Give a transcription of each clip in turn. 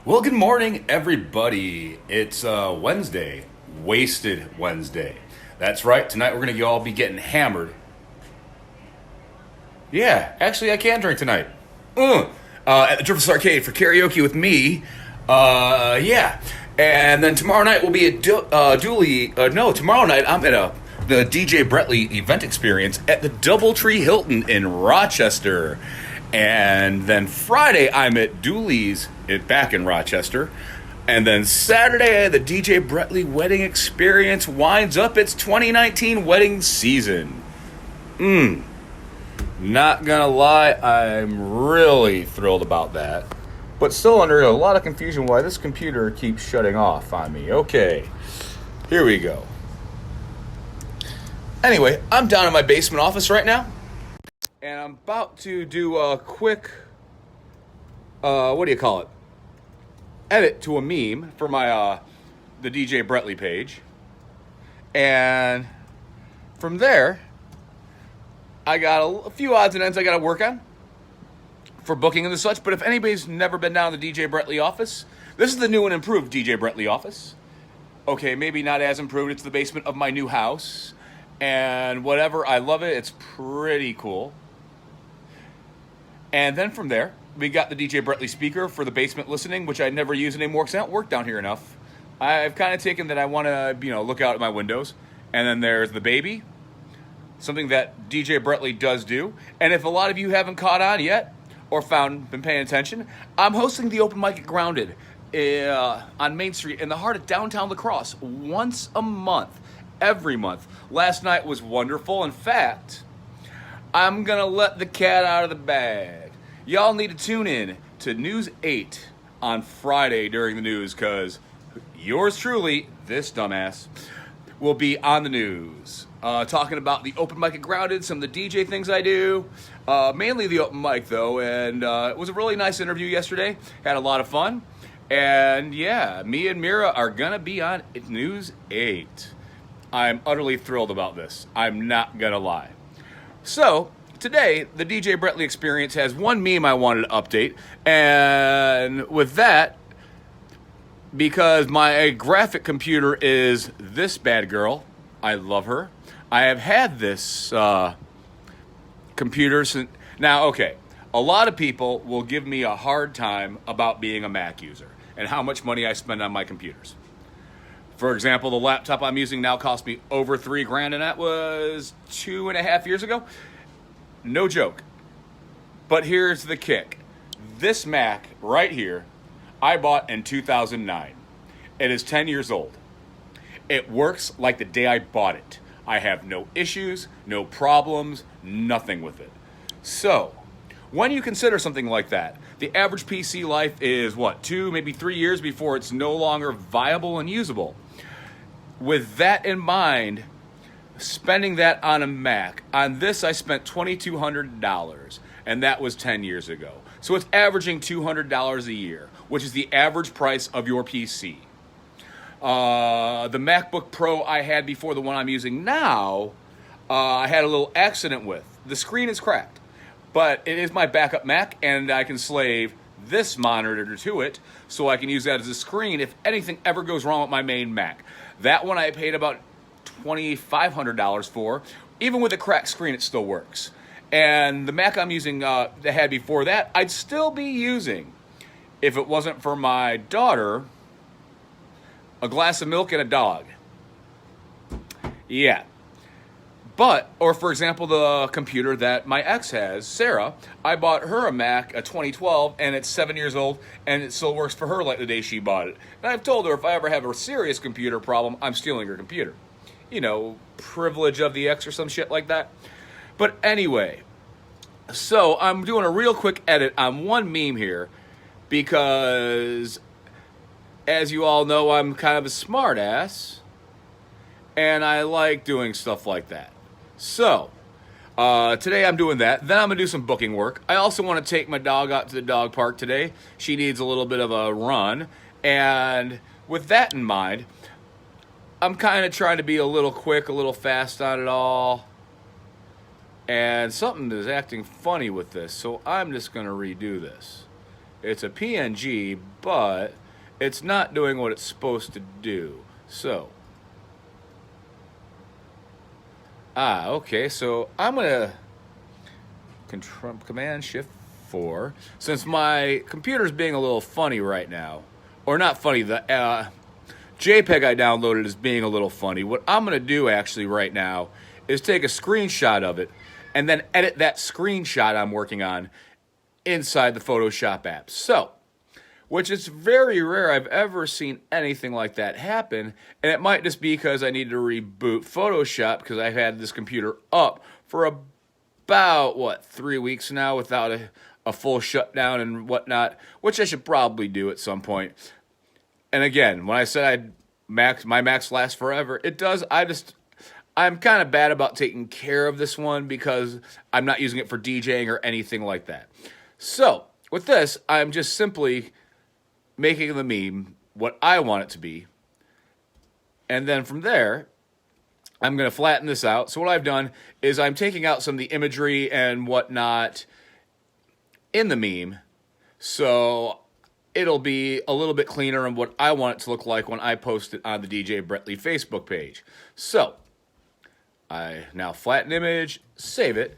Well, good morning, everybody. It's Wednesday, Wasted Wednesday. That's right. Tonight we're going to all be getting hammered. Yeah, actually, I can drink tonight. At the Driftless Arcade for karaoke with me. Yeah. And then tomorrow night will be a Dooley. No, tomorrow night I'm at the DJ Bretley event experience at the Doubletree Hilton in Rochester. And then Friday I'm at Dooley's back in Rochester. And then Saturday, the DJ Bretley Wedding Experience winds up its 2019 wedding season. Not gonna lie, I'm really thrilled about that. But still under a lot of confusion why this computer keeps shutting off on me. Okay, here we go. Anyway, I'm down in my basement office right now. And I'm about to do a quick, what do you call it? Edit to a meme for my, the DJ Bretley page. And from there, I got a few odds and ends I got to work on for booking and the such. But if anybody's never been down to the DJ Bretley office, this is the new and improved DJ Bretley office. Okay, maybe not as improved. It's the basement of my new house. And whatever, I love it. It's pretty cool. And then from there, we got the DJ Bretley speaker for the basement listening, which I never use anymore because I don't work down here enough. I've kind of taken that I want to, look out at my windows. And then there's the baby, something that DJ Bretley does do. And if a lot of you haven't caught on yet or been paying attention, I'm hosting the open mic at Grounded on Main Street in the heart of downtown La Crosse once a month, every month. Last night was wonderful. In fact, I'm going to let the cat out of the bag. Y'all need to tune in to News 8 on Friday during the news because yours truly, this dumbass, will be on the news. Talking about the open mic at Grounded, some of the DJ things I do. Mainly the open mic, though. And it was a really nice interview yesterday. Had a lot of fun. And yeah, me and Mira are going to be on News 8. I'm utterly thrilled about this. I'm not going to lie. So, today, the DJ Bretley Experience has one meme I wanted to update. And with that, because my graphic computer is this bad girl, I love her. I have had this computer since... Now, okay, a lot of people will give me a hard time about being a Mac user and how much money I spend on my computers. For example, the laptop I'm using now cost me over $3,000, and that was 2.5 years ago. No joke. But here's the kick. This Mac right here, I bought in 2009. It is 10 years old. It works like the day I bought it. I have no issues, no problems, nothing with it. So, when you consider something like that, the average PC life is 2, maybe 3 years before it's no longer viable and usable. With that in mind, spending that on a Mac, on this I spent $2,200, and that was 10 years ago. So it's averaging $200 a year, which is the average price of your PC. The MacBook Pro I had before, the one I'm using now, I had a little accident with. The screen is cracked, but it is my backup Mac, and I can slave this monitor to it, so I can use that as a screen if anything ever goes wrong with my main Mac. That one I paid about $2,500 for. Even with a cracked screen, it still works. And the Mac I'm using that I had before that, I'd still be using if it wasn't for my daughter, a glass of milk, and a dog. Yeah. But, or for example, the computer that my ex has, Sarah, I bought her a Mac, a 2012, and it's 7 years old, and it still works for her like the day she bought it. And I've told her if I ever have a serious computer problem, I'm stealing her computer. Privilege of the ex or some shit like that. But anyway, so I'm doing a real quick edit on one meme here because, as you all know, I'm kind of a smart ass, and I like doing stuff like that. So, today I'm doing that. Then I'm going to do some booking work. I also want to take my dog out to the dog park today. She needs a little bit of a run. And with that in mind, I'm kind of trying to be a little quick, a little fast on it all. And something is acting funny with this, so I'm just going to redo this. It's a PNG, but it's not doing what it's supposed to do. So, okay, so I'm gonna Command Shift 4. Since my computer's being a little funny right now, or not funny, the JPEG I downloaded is being a little funny. What I'm going to do actually right now is take a screenshot of it and then edit that screenshot I'm working on inside the Photoshop app. So, which is very rare I've ever seen anything like that happen, and it might just be because I need to reboot Photoshop because I've had this computer up for about, 3 weeks now without a full shutdown and whatnot, which I should probably do at some point. And again, when I said my Macs last forever, it does. I'm kind of bad about taking care of this one because I'm not using it for DJing or anything like that. So, with this, I'm just simply making the meme what I want it to be. And then from there, I'm going to flatten this out. So what I've done is I'm taking out some of the imagery and whatnot in the meme. So it'll be a little bit cleaner on what I want it to look like when I post it on the DJ Brett Lee Facebook page. So I now flatten image, save it.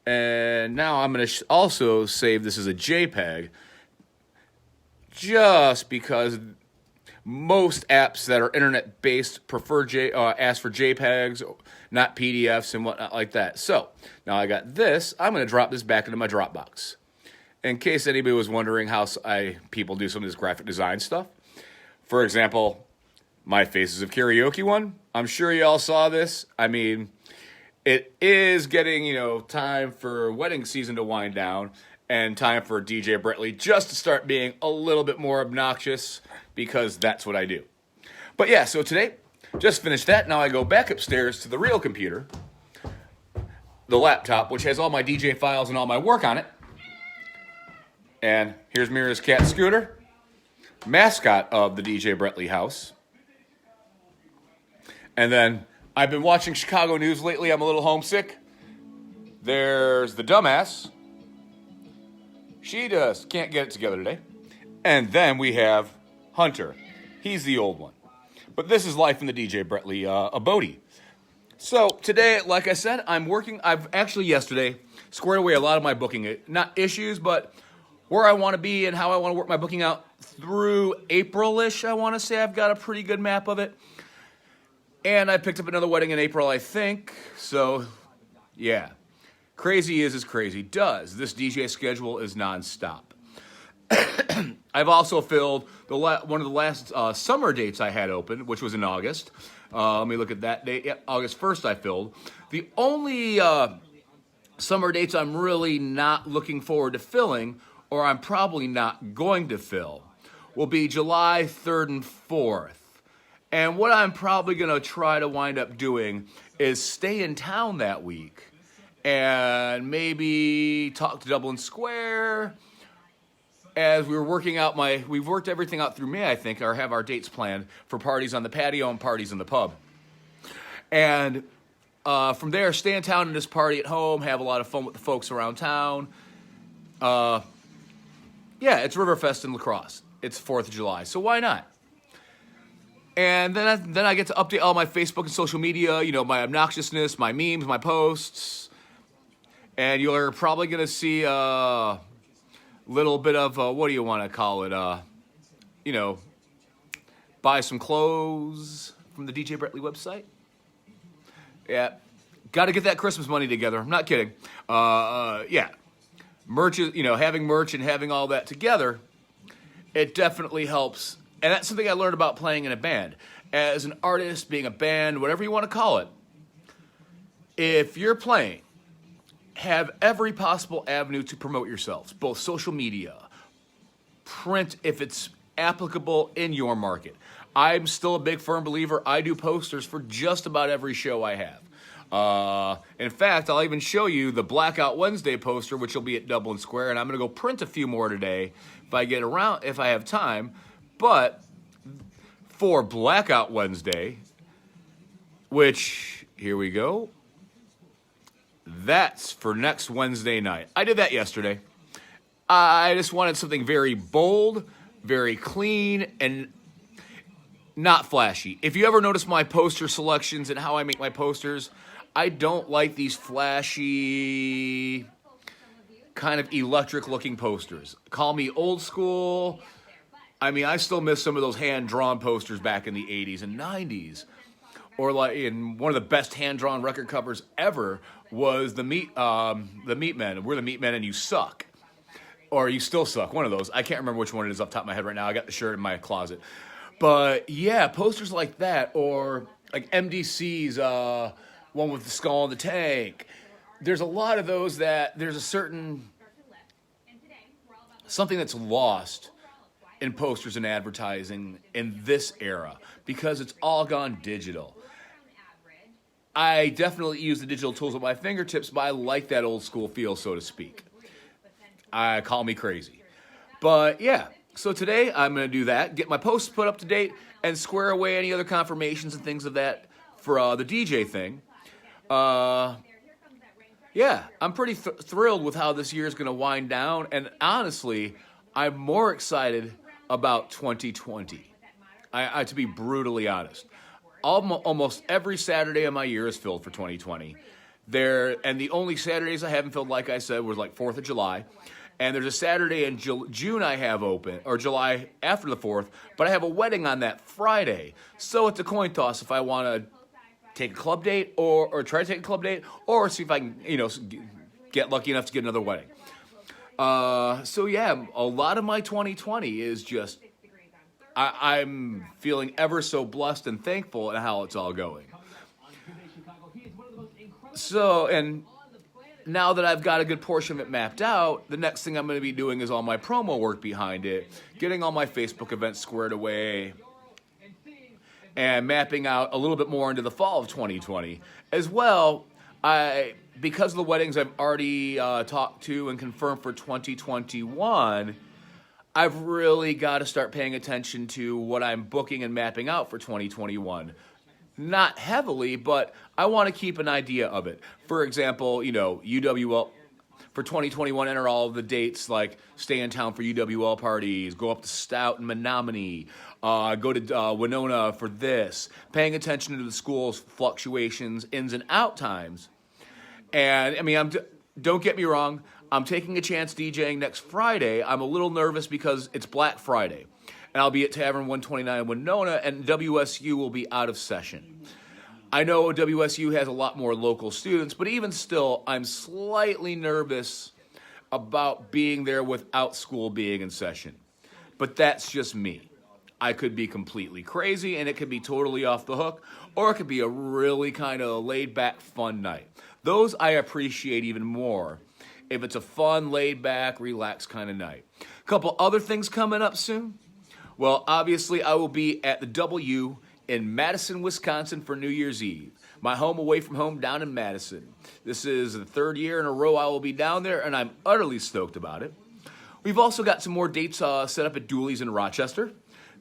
And now I'm going to also save this as a JPEG just because most apps that are internet-based prefer ask for JPEGs, not PDFs and whatnot like that. So now I got this. I'm going to drop this back into my Dropbox. In case anybody was wondering how people do some of this graphic design stuff. For example, my Faces of Karaoke one. I'm sure you all saw this. I mean, it is getting, time for wedding season to wind down and time for DJ Brett Lee just to start being a little bit more obnoxious because that's what I do. But yeah, so today, just finished that. Now I go back upstairs to the real computer, the laptop, which has all my DJ files and all my work on it. And here's Mira's cat Scooter, mascot of the DJ Brett Lee house. And then I've been watching Chicago news lately. I'm a little homesick. There's the dumbass. She just can't get it together today. And then we have Hunter. He's the old one. But this is life in the DJ Brett Lee abode. So today, like I said, I've actually yesterday squared away a lot of my booking. Not issues, but where I want to be and how I want to work my booking out through April-ish, I want to say. I've got a pretty good map of it. And I picked up another wedding in April, I think. So, yeah. Crazy is as crazy does. This DJ schedule is nonstop. I've also filled one of the last summer dates I had open, which was in August. Let me look at that date. Yep, August 1st I filled. The only summer dates I'm really not looking forward to filling, or I'm probably not going to fill, will be July 3rd and 4th. And what I'm probably going to try to wind up doing is stay in town that week and maybe talk to Dublin Square as we've worked everything out through May, I think, or have our dates planned for parties on the patio and parties in the pub. And from there, stay in town and just party at home, have a lot of fun with the folks around town. Yeah, it's Riverfest in La Crosse. It's 4th of July, so why not? And then I get to update all my Facebook and social media, my obnoxiousness, my memes, my posts. And you're probably going to see a little bit of, what do you want to call it? Buy some clothes from the DJ Brett Lee website. Yeah, got to get that Christmas money together. I'm not kidding. Yeah, merch, having merch and having all that together, it definitely helps. And that's something I learned about playing in a band. As an artist, being a band, whatever you want to call it, if you're playing, have every possible avenue to promote yourselves, both social media, print if it's applicable in your market. I'm still a big firm believer. I do posters for just about every show I have. In fact, I'll even show you the Blackout Wednesday poster, which will be at Dublin Square, and I'm going to go print a few more today if I have time. But for Blackout Wednesday, which, here we go, that's for next Wednesday night. I did that yesterday. I just wanted something very bold, very clean, and not flashy. If you ever notice my poster selections and how I make my posters, I don't like these flashy, kind of electric looking posters. Call me old school. I mean, I still miss some of those hand-drawn posters back in the 80s and 90s. Or like in one of the best hand-drawn record covers ever was the Meat Men. We're the Meat Men and you suck. Or you still suck, one of those. I can't remember which one it is off the top of my head right now. I got the shirt in my closet. But yeah, posters like that, or like MDC's one with the skull in the tank. There's a lot of those that there's a certain something that's lost in posters and advertising in this era because it's all gone digital. I definitely use the digital tools at my fingertips, but I like that old school feel, so to speak. Call me crazy. But yeah, so today I'm going to do that, get my posts put up to date, and square away any other confirmations and things of that for the DJ thing. Yeah, I'm pretty thrilled with how this year is going to wind down, and honestly, I'm more excited about 2020. To be brutally honest, almost every Saturday of my year is filled for 2020. And the only Saturdays I haven't filled, like I said, was like 4th of July. And there's a Saturday in June I have open, or July after the 4th, but I have a wedding on that Friday. So it's a coin toss if I want to take a club date or try to take a club date or see if I can, get lucky enough to get another wedding. So yeah, a lot of my 2020 is just, I'm feeling ever so blessed and thankful at how it's all going. So, and now that I've got a good portion of it mapped out, the next thing I'm going to be doing is all my promo work behind it, getting all my Facebook events squared away, and mapping out a little bit more into the fall of 2020. As well, because of the weddings I've already talked to and confirmed for 2021, I've really got to start paying attention to what I'm booking and mapping out for 2021. Not heavily, but I want to keep an idea of it. For example, UWL for 2021, enter all of the dates like stay in town for UWL parties, go up to Stout and Menominee, go to Winona for this, paying attention to the school's fluctuations, ins and out times. And I mean, don't get me wrong, I'm taking a chance DJing next Friday. I'm a little nervous because it's Black Friday. And I'll be at Tavern 129 in Winona, and WSU will be out of session. I know WSU has a lot more local students, but even still, I'm slightly nervous about being there without school being in session. But that's just me. I could be completely crazy, and it could be totally off the hook, or it could be a really kind of laid-back, fun night. Those I appreciate even more if it's a fun, laid-back, relaxed kind of night. A couple other things coming up soon. Well, obviously, I will be at the W in Madison, Wisconsin for New Year's Eve. My home away from home down in Madison. This is the third year in a row I will be down there, and I'm utterly stoked about it. We've also got some more dates set up at Dooley's in Rochester.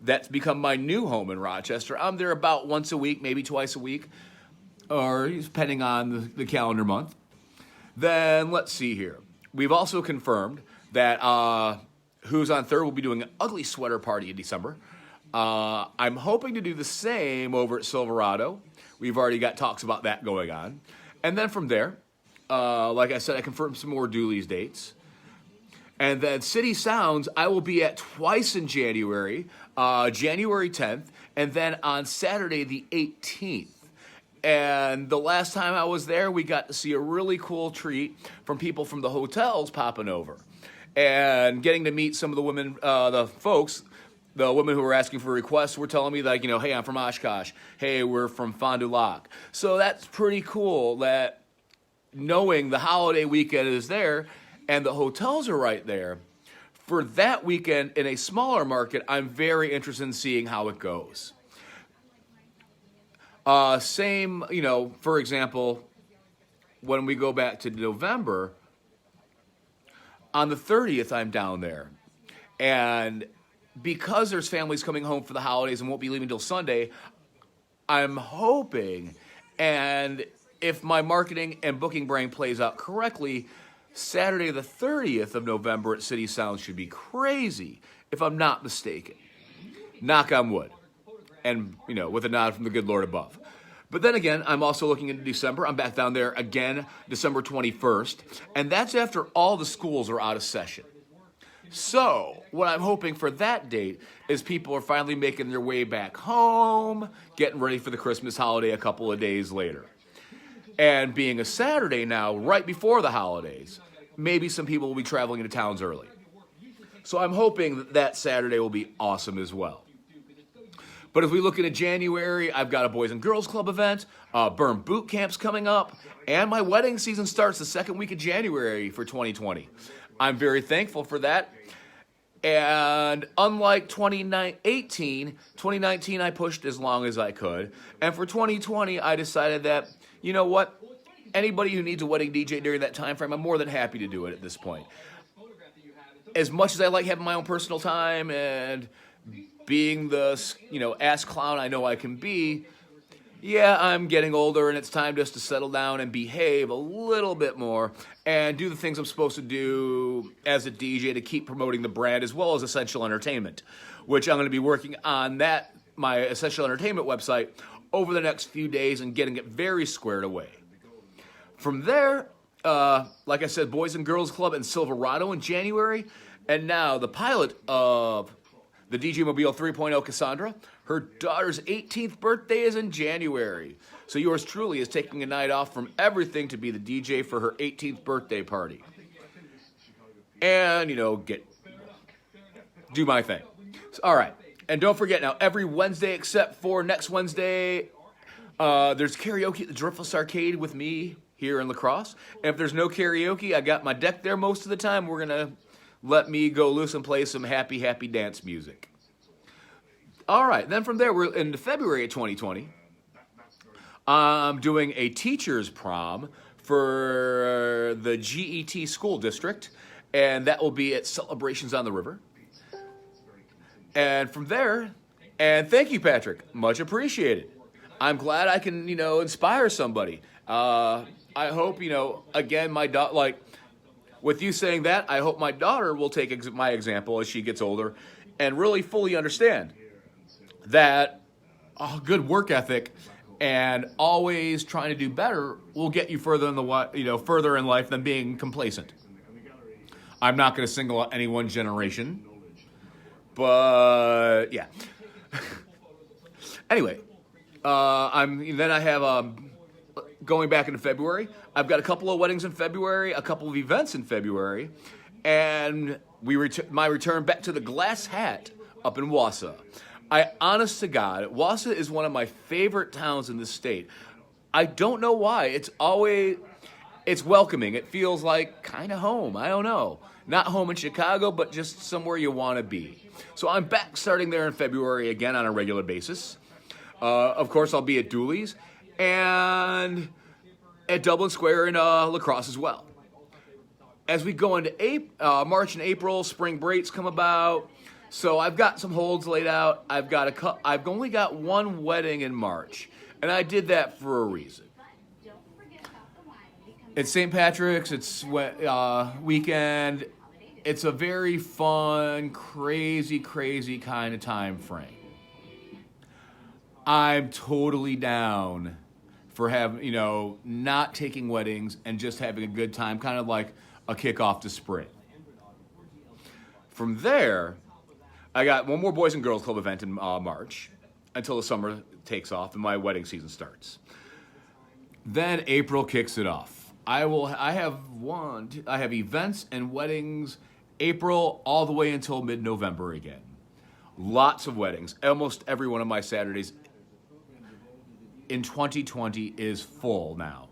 That's become my new home in Rochester. I'm there about once a week, maybe twice a week, or depending on the calendar month. Then, let's see here. We've also confirmed that Who's on Third will be doing an ugly sweater party in December. I'm hoping to do the same over at Silverado. We've already got talks about that going on. And then from there, like I said, I confirmed some more Dooley's dates. And then City Sounds, I will be at twice in January, January 10th, and then on Saturday the 18th. And the last time I was there, we got to see a really cool treat from people from the hotels popping over. And getting to meet some of the women, the women who were asking for requests were telling me like, hey, I'm from Oshkosh. Hey, we're from Fond du Lac. So that's pretty cool that knowing the holiday weekend is there and the hotels are right there. For that weekend in a smaller market, I'm very interested in seeing how it goes. Same, for example, when we go back to November, on the 30th, I'm down there. And because there's families coming home for the holidays and won't be leaving till Sunday, I'm hoping, and if my marketing and booking brain plays out correctly, Saturday the 30th of November at City Sound should be crazy, if I'm not mistaken. Knock on wood. And, with a nod from the good Lord above. But then again, I'm also looking into December. I'm back down there again, December 21st. And that's after all the schools are out of session. So, what I'm hoping for that date is people are finally making their way back home, getting ready for the Christmas holiday a couple of days later. And being a Saturday now, right before the holidays, maybe some people will be traveling into towns early. So I'm hoping that Saturday will be awesome as well. But as we look into January, I've got a Boys and Girls Club event, Burn Boot Camp's coming up, and my wedding season starts the second week of January for 2020. I'm very thankful for that. And unlike 2019 I pushed as long as I could. And for 2020, I decided that, you know what? Anybody who needs a wedding DJ during that time frame, I'm more than happy to do it at this point. As much as I like having my own personal time and being the, ass clown I know I can be, yeah, I'm getting older and it's time just to settle down and behave a little bit more and do the things I'm supposed to do as a DJ to keep promoting the brand as well as Essential Entertainment, which I'm going to be working on my Essential Entertainment website over the next few days and getting it very squared away. From there, like I said, Boys and Girls Club in Silverado in January, and now the pilot of the DJ Mobile 3.0 Cassandra, her daughter's 18th birthday is in January. So yours truly is taking a night off from everything to be the DJ for her 18th birthday party. And, do my thing. So, all right. And don't forget now, every Wednesday except for next Wednesday, there's karaoke at the Driftless Arcade with me here in La Crosse. And if there's no karaoke, I got my deck there most of the time. We're going to let me go loose and play some happy, happy dance music. All right, then from there, we're into February of 2020. I'm doing a teacher's prom for the GET school district, and that will be at Celebrations on the River. And from there, and thank you, Patrick, much appreciated. I'm glad I can, inspire somebody. I hope, again, my daughter, with you saying that, I hope my daughter will take my example as she gets older and really fully understand that good work ethic and always trying to do better will get you further further in life than being complacent. I'm not going to single out any one generation, but yeah. Anyway, going back into February, I've got a couple of weddings in February, a couple of events in February, and my return back to the Glass Hat up in Wausau. Honest to God, Wausau is one of my favorite towns in the state. I don't know why. It's welcoming. It feels like kind of home. I don't know. Not home in Chicago, but just somewhere you want to be. So I'm back starting there in February again on a regular basis. Of course, I'll be at Dooley's and at Dublin Square in La Crosse as well. As we go into March and April, spring breaks come about. So I've got some holds laid out. I've only got one wedding in March, and I did that for a reason. It's St. Patrick's. It's weekend. It's a very fun, crazy, crazy kind of time frame. I'm totally down for not taking weddings and just having a good time, kind of like a kickoff to spring. From there, I got one more Boys and Girls Club event in March until the summer takes off and my wedding season starts. Then April kicks it off. I have events and weddings April all the way until mid-November again. Lots of weddings. Almost every one of my Saturdays in 2020 is full now.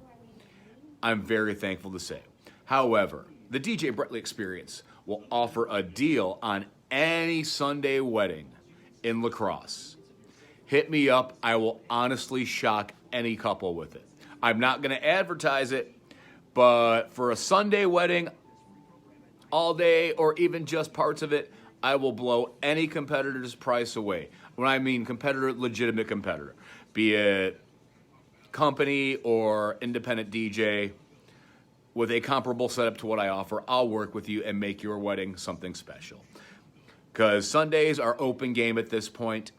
I'm very thankful to say. However, the DJ Brettly Experience will offer a deal on any Sunday wedding in La Crosse. Hit me up. I will honestly shock any couple with it. I'm not going to advertise it, but for a Sunday wedding, all day or even just parts of it, I will blow any competitor's price away. When I mean competitor, legitimate competitor, be it company or independent DJ, with a comparable setup to what I offer, I'll work with you and make your wedding something special. Because Sundays are open game at this point,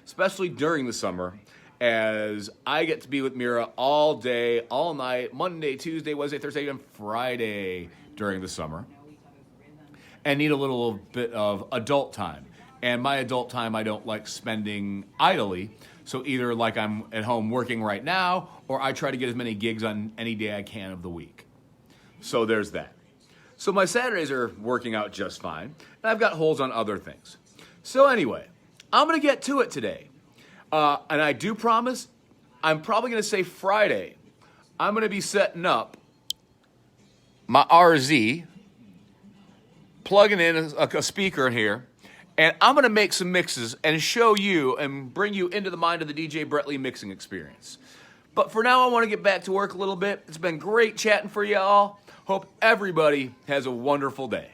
especially during the summer, as I get to be with Mira all day, all night, Monday, Tuesday, Wednesday, Thursday, and Friday during the summer, and need a little bit of adult time. And my adult time I don't like spending idly, so either like I'm at home working right now, or I try to get as many gigs on any day I can of the week. So there's that. So my Saturdays are working out just fine, and I've got holes on other things. So anyway, I'm going to get to it today. And I do promise, I'm probably going to say Friday, I'm going to be setting up my RZ, plugging in a speaker in here, and I'm going to make some mixes and show you and bring you into the mind of the DJ Brett Lee mixing experience. But for now, I want to get back to work a little bit. It's been great chatting for y'all. Hope everybody has a wonderful day.